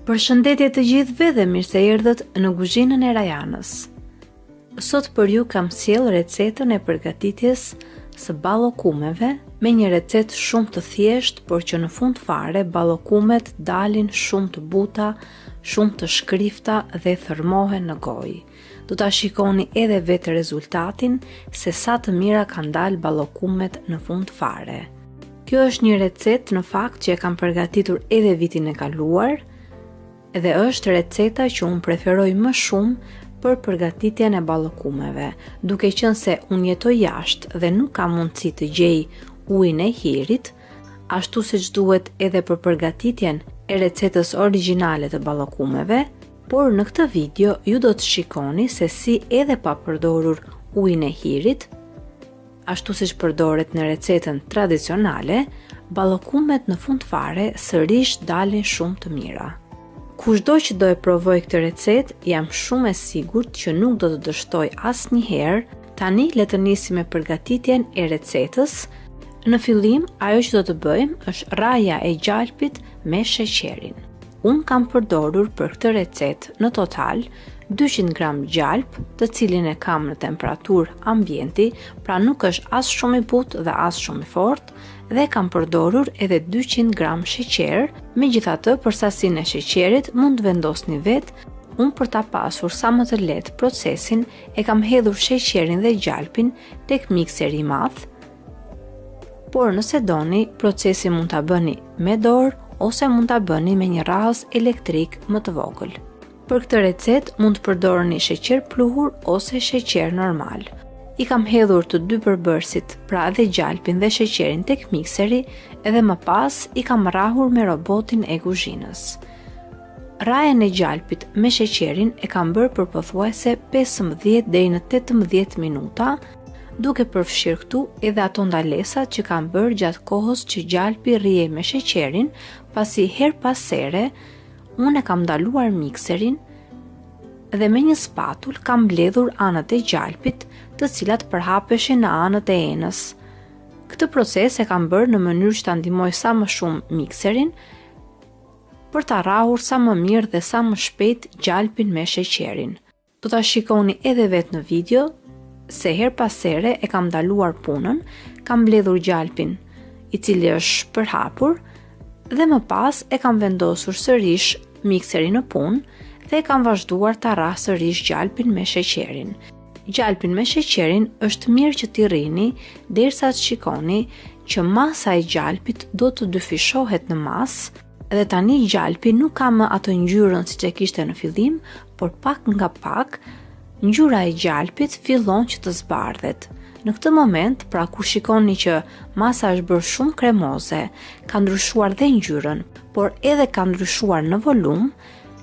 Përshëndetje të gjithëve dhe mirë se erdhët në kuzhinën e Rajanës. Sot për ju kam sjell recetën e përgatitjes së ballokumeve me një recetë shumë të thjeshtë, por që në fund fare ballokumet dalin shumë të buta, shumë të shkrifta dhe thërmohen në gojë. Do ta shikoni edhe vetë rezultatin se sa të mira kanë dalë ballokumet në fund fare. Kjo është një recetë në fakt që e kam përgatitur edhe vitin e kaluar, dhe është receta që unë preferoj më shumë për përgatitjen e ballokumeve, duke qenë se unë jetoj jashtë dhe nuk kam mundësi të gjej ujin e hirit, ashtu siç duhet edhe për përgatitjen e recetës origjinale të ballokumeve, por në këtë video ju do të shikoni se si edhe pa përdorur ujin e hirit, ashtu siç përdoret në recetën tradicionale, ballokumet në fund fare sërish dalin shumë të mira. Kushdo që do e provoj këtë recetë, jam shumë e sigurt që nuk do të dështoj asnjëherë. Tani le të nisim me përgatitjen e recetës. Në fillim, ajo që do të bëjmë është rraja e gjalpit me sheqerin. Unë kam përdorur për këtë recetë në total 200 gram gjalp, të cilin e kam në temperaturë ambienti, pra nuk është as shumë i butë dhe as shumë i fortë, dhe kam përdorur edhe 200 gram sheqer. Megjithatë, për sasinë e sheqerit mund të vendosni vetë. Unë për ta pasur sa më të lehtë procesin, e kam hedhur sheqerin dhe gjalpin tek mikseri i madh. Por nëse doni, procesin mund ta bëni me dorë ose mund ta bëni me një rrahës elektrik më të vogël. Për këtë recetë mund të përdorni sheqer pluhur ose sheqer normal. I kam hedhur të dy përbërësit, pra edhe gjalpin dhe sheqerin tek mikseri, edhe më pas i kam rrahur me robotin e kuzhinës. Rrajen e gjalpit me sheqerin e kam bërë për pothuajse 15 deri në 18 minuta, duke përfshirë këtu edhe ato ndalesat që kam bërë gjatë kohës që gjalpi rrihej me sheqerin, pasi her pas here unë e kam ndaluar mikserin dhe me një spatull kam mbledhur anët e gjalpit, të cilat përhapeshin në anët e enës. Këtë proces e kam bërë në mënyrë që ta ndihmoj sa më shumë mikserin për ta rrahur sa më mirë dhe sa më shpejt gjalpin me sheqerin. Do ta shikoni edhe vetë në video se her pas here e kam ndaluar punën, kam mbledhur gjalpin i cili është përhapur dhe më pas e kam vendosur sërish mikserin në punë dhe e kam vazhduar ta rrah sërish gjalpin me sheqerin. Gjalpin me sheqerin është mirë që t'i rrini derisa të shikoni që masa e gjalpit do të dyfishohet në masë, dhe tani gjalpi nuk ka më atë ngjyrën siç e kishte në fillim, por pak nga pak ngjyra e gjalpit fillon që të zbardhet. Në këtë moment, pra kur shikoni që masa është bërë shumë kremoze, ka ndryshuar dhe ngjyrën, por edhe ka ndryshuar në volum,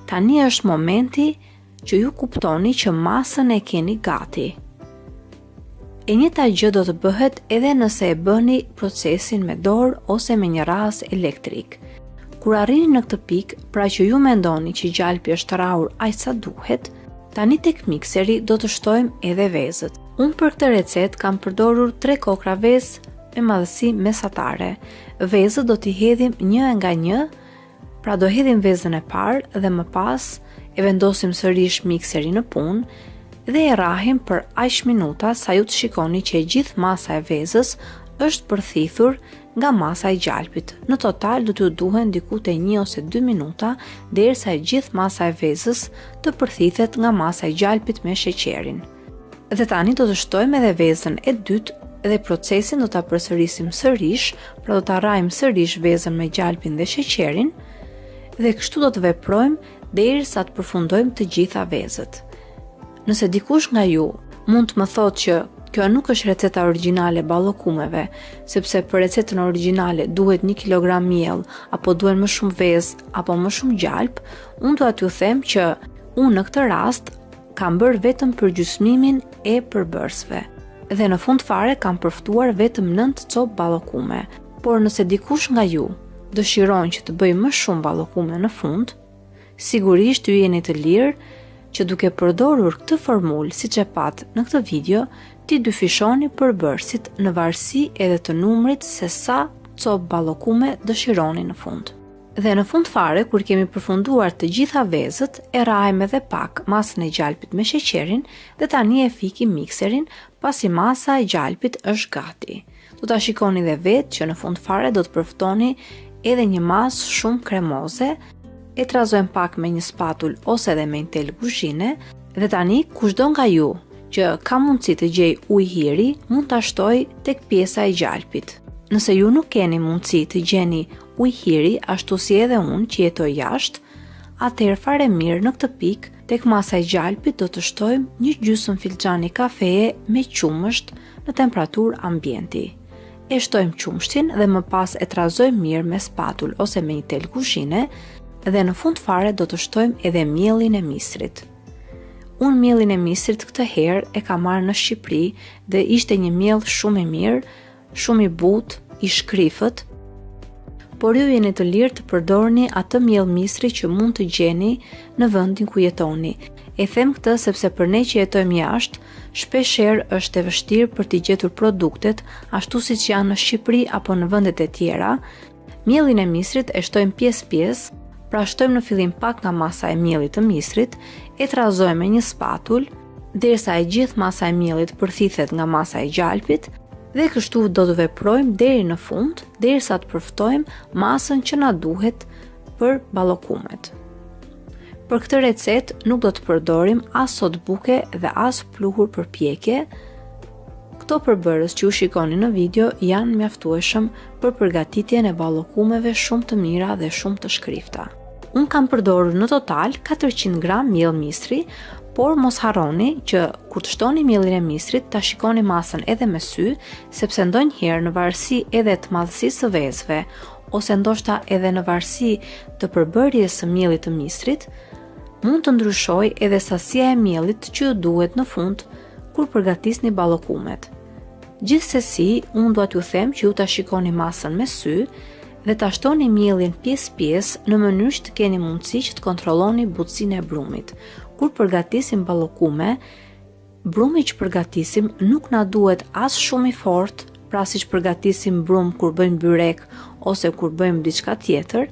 tani është momenti që ju kuptoni që masën e keni gati. E njëjta gjë do të bëhet edhe nëse e bëni procesin me dorë ose me një rrahës elektrik. Kur arrini në këtë pikë, pra që ju mendoni që gjalpi është rrahur aq sa duhet, tani tek mikseri do të shtojmë edhe vezët. Unë për këtë recetë kam përdorur 3 kokra vezë me madhësi mesatare. Vezët do t'i hedhim një nga një, pra do hedhim vezën e parë dhe më pas e vendosim sërish mikserin në punë dhe e rrahim për aq minuta sa ju të shikoni që e gjithë masa e vezës është përthithur nga masa e gjalpit. Në total do t'ju duhen diku te 1 ose 2 minuta derisa e gjithë masa e vezës të përthithet nga masa e gjalpit me sheqerin. Dhe tani do të shtojmë edhe vezën e dytë dhe procesin do ta përsërisim sërish, pra do ta rrajmë sërish vezën me gjalpin dhe sheqerin dhe kështu do të veprojmë derisa të përfundojmë të gjitha vezët. Nëse dikush nga ju mund të më thotë që kjo nuk është receta origjinale ballokumeve, sepse për recetën origjinale duhet 1 kg miell, apo duhen më shumë vezë apo më shumë gjalp, unë dua t'ju them që unë në këtë rast kam bërë vetëm përgjysmimin e përbërësve. Dhe në fund fare kam përftuar vetëm 9 copë ballokume. Por nëse dikush nga ju dëshiron që të bëj më shumë ballokume në fund, sigurisht ju jeni të lirë që duke përdorur këtë formulë siç e pat në këtë video, ti dyfishoni përbërësit në varësi edhe të numrit se sa copë ballokume dëshironi në fund. Dhe në fund fare, kur kemi përfunduar të gjitha vezët, e rrahim edhe pak masën e gjalpit me sheqerin dhe tani e fikim mikserin pasi masa e gjalpit është gati. Do ta shikoni dhe vetë që në fund fare do të përftoni edhe një masë shumë kremoze. E trazojmë pak me një spatull ose edhe me një tel kuzhine dhe tani kushdo nga ju që ka mundësi të gjej ujë hiri mund ta shtoj tek pjesa e gjalpit. Nëse ju nuk keni mundësi të gjeni ujë hiri ashtu si edhe unë që jetoj jashtë, atëherë fare mirë në këtë pikë tek masa e gjalpit do të shtojmë një gjysmë filxhani kafeje me qumësht në temperaturë ambienti. E shtojmë qumshtin dhe më pas e trazojmë mirë me spatull ose me një tel kuzhine dhe në fund fare do të shtojmë edhe miellin e misrit. Unë miellin e misrit këtë herë e kam marrë në Shqipëri dhe ishte një miell shumë i mirë, shumë i butë, i shkrifët, por ju jeni të lirë të përdorni atë miell misri që mund të gjeni në vendin ku jetoni. E them këtë sepse për ne që jetojmë jashtë, shpeshherë është e vështirë për të gjetur produktet ashtu siç janë në Shqipëri apo në vendet e tjera. Miellin e misrit e shtojmë pjesë-pjesë, pra shtojmë në fillim pak nga masa e miellit të misrit, e trazojmë me një spatull derisa e gjithë masa e miellit përthithet nga masa e gjalpit dhe kështu do të veprojmë deri në fund, derisa të përftojmë masën që na duhet për ballokumet. Për këtë recetë nuk do të përdorim as sodë buke dhe as pluhur për pjekje. Këto përbërës që ju shikoni në video janë mjaftueshëm për përgatitjen e ballokumeve shumë të mira dhe shumë të shkrifta. Unë kam përdorur në total 400 gram miell misri, por mos harroni që kur të shtoni miellin e misrit ta shikoni masën edhe me sy, sepse ndonjëherë në varësi edhe të madhësisë së vezëve ose ndoshta edhe në varësi të përbërjes së miellit të misrit, mund të ndryshojë edhe sasia e miellit që ju duhet në fund kur përgatisni ballokumet. Gjithsesi, unë dua t'ju them që ju ta shikoni masën me sy dhe ta shtoni miellin pjesë-pjesë në mënyrë që të keni mundësi që të kontrolloni butësinë e brumit. Kur përgatisim ballokume, brumi që përgatisim nuk na duhet as shumë i fortë, pra siç përgatisim brum kur bëjmë byrek ose kur bëjmë diçka tjetër,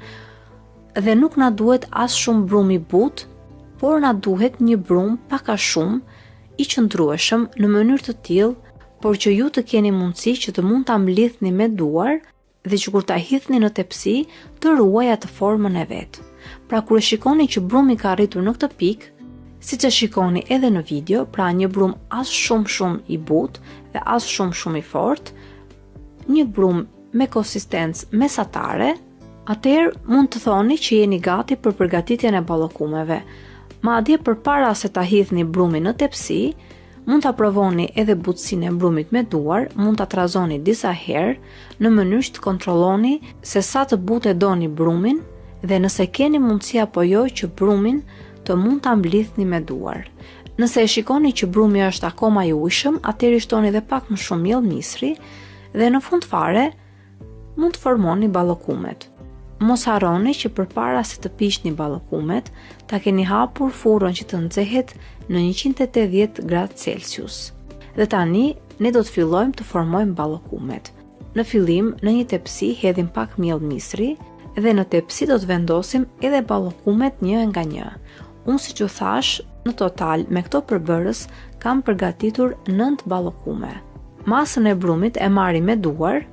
dhe nuk na duhet as shumë brum i butë, por na duhet një brum pak a shumë i qëndrueshëm në mënyrë të tillë, por që ju të keni mundësi që të mund ta mblidhni me duar dhe që kur ta hidhni në tepsi të ruaj atë formën e vet. Pra kur e shikoni që brumi ka arritur në këtë pikë, siç e shikoni edhe në video, pra një brum as shumë i butë dhe as shumë i fortë, një brum me konsistencë mesatare, atëherë mund të thoni që jeni gati për përgatitjen e ballokumeve. Madje përpara se ta hidhni brumin në tepsi, mund ta provoni edhe butësinë e brumit me duar, mund ta trazoni disa herë në mënyrë që të kontrolloni se sa të butë e doni brumin dhe nëse keni mundësi apo jo që brumin të mund ta mblidhni me duar. Nëse e shikoni që brumi është akoma i ujshëm, atëherë shtoni edhe pak më shumë miell misri dhe në fund fare mund të formoni ballokumet. Mos harroni që përpara se të piqni ballokumet, ta keni hapur furrën që të nxehet në 180 gradë Celsius. Dhe tani ne do të fillojmë të formojmë ballokumet. Në fillim, në një tepsi hedhim pak miell misri dhe në tepsi do të vendosim edhe ballokumet një nga një. Unë siç u thash, në total me këto përbërës kam përgatitur 9 ballokume. Masën e brumit e marrim me duar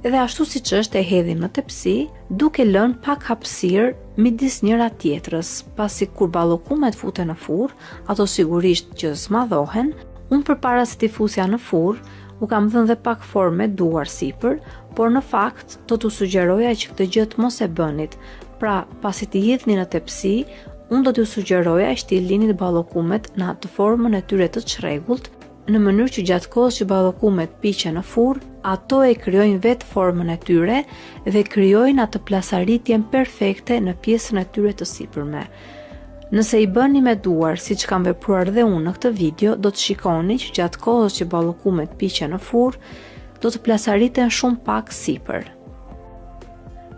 dhe ashtu siç është e hedhim në tepsi, duke lënë pak hapësirë midis njëra tjetrës, pasi kur ballokumet futen në furrë, ato sigurisht që zmadhohen. Unë përpara se t'i fusja në furrë, u kam dhënë dhe pak formë me duar sipër, por në fakt do t'u sugjeroja që këtë gjë të mos e bënit. Pra, pasi t'i hidhni në tepsi, unë do t'ju sugjeroja që t'i lini ballokumet në atë formën e tyre të çrregullt, në mënyrë që gjatë kohës që ballokumet piqen në furrë, ato e krijojnë vetë formën e tyre dhe krijojnë atë plasaritjen perfekte në pjesën e tyre të sipërme. Nëse i bëni me duar, siç kam vepruar dhe unë në këtë video, do të shikoni që gjatë kohës që ballokumet piqen në furrë, do të plasariten shumë pak sipër.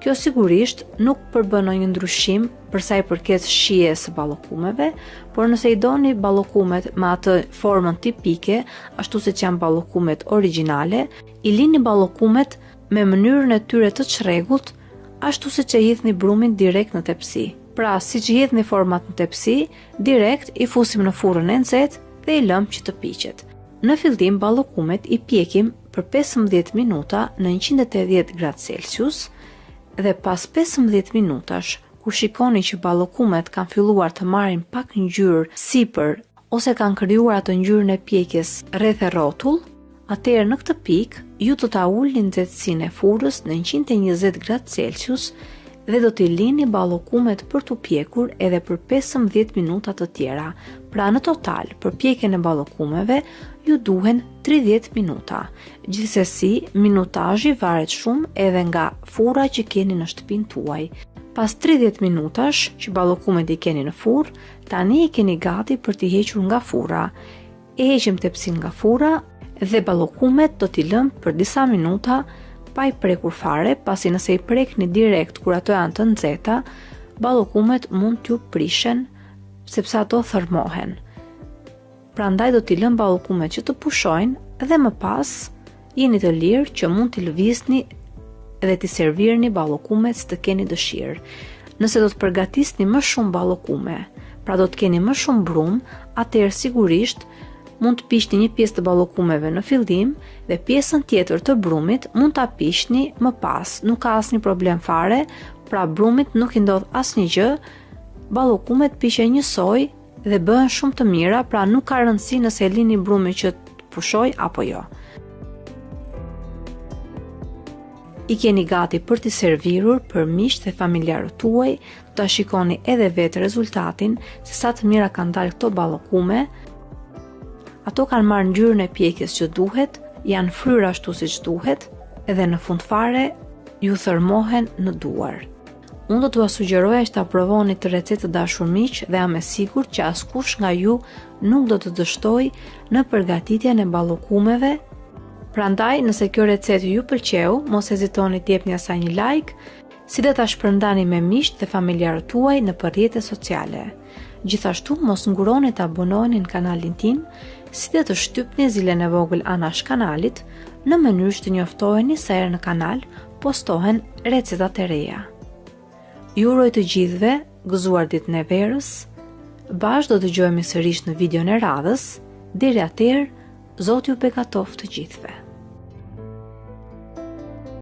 Kjo sigurisht nuk përbën ndonjë ndryshim për sa i përket shijes së ballokumeve, por nëse i doni ballokumet me atë formën tipike, ashtu siç janë ballokumet origjinale, i lini ballokumet me mënyrën e tyre të çrregullt, ashtu si që hidhni brumin direkt në tepsi. Pra, si që hidhni format në tepsi, direkt i fusim në furrën e nxehtë dhe i lëm që të piqet. Në fillim ballokumet i pjekim për 15 minuta në 180 gradë Celsius dhe pas 15 minutash, kur shikoni që ballokumet kanë filluar të marrin pak ngjyrë sipër ose kanë krijuar atë ngjyrën e pjekjes rreth e rrotull, atëherë në këtë pikë ju do ta ulni nxehtësinë e furrës në 120 gradë Celsius dhe do t'i lini ballokumet për t'u pjekur edhe për 15 minuta të tjera. Pra në total, për pjekjen e ballokumeve ju duhen 30 minuta. Gjithsesi, minutazhi varet shumë edhe nga furra që keni në shtëpinë tuaj. Pas 30 minutash që ballokumet i keni në furrë, tani i keni gati për t'i hequr nga furra. E heqim tepsin nga furra dhe ballokumet do t'i lëm për disa minuta pa i prekur fare, pasi nëse i prekni direkt kur ato janë të nxehta, ballokumet mund t'ju prishen sepse ato thërmohen. Prandaj do t'i lëm ballokumet që të pushojnë dhe më pas jeni të lirë që mund t'i lëvizni dhe t'i servirni ballokumet që të keni dëshirë. Nëse do të përgatisni më shumë ballokume, pra do të keni më shumë brum, atëherë sigurisht mund të piqni një pjesë të ballokumeve në fillim dhe pjesën tjetër të brumit mund ta piqni më pas. Nuk ka asnjë problem fare, pra brumit nuk i ndodh asnjë gjë, ballokumet piqen njësoj dhe bëhen shumë të mira, pra nuk ka rëndësi nëse e lini brumin që të pushoj apo jo. I keni gati për t'i servirur për miqtë dhe familjarët tuaj, ta shikoni edhe vetë rezultatin se sa të mira kanë dalë këto ballokume. Ato kanë marrë ngjyrën e pjekjes që duhet, janë fryrë ashtu siç duhet dhe në fund fare ju thërmohen në duar. Unë do t'ua sugjeroja që ta provoni të recetë të dashur miq dhe jam e sigurt që askush nga ju nuk do të dështojë në përgatitjen e ballokumeve. Prandaj, nëse kjo recetë ju pëlqeu, mos hezitoni të jepni asaj një like, si dhe ta shpërndani me miqtë dhe familjarët tuaj në rrjetet sociale. Gjithashtu, mos nguroni të abonoheni në kanalin tim, si dhe të shtypni zilen e vogël anash kanalit, në mënyrë që të njoftoheni sa herë në kanal postohen recetat e reja. Ju uroj të gjithëve gëzuar ditën e verës. Bashkë do të dëgjohemi sërish në videon e radhës. Deri atëherë, Zoti ju bekatoft të gjithëve.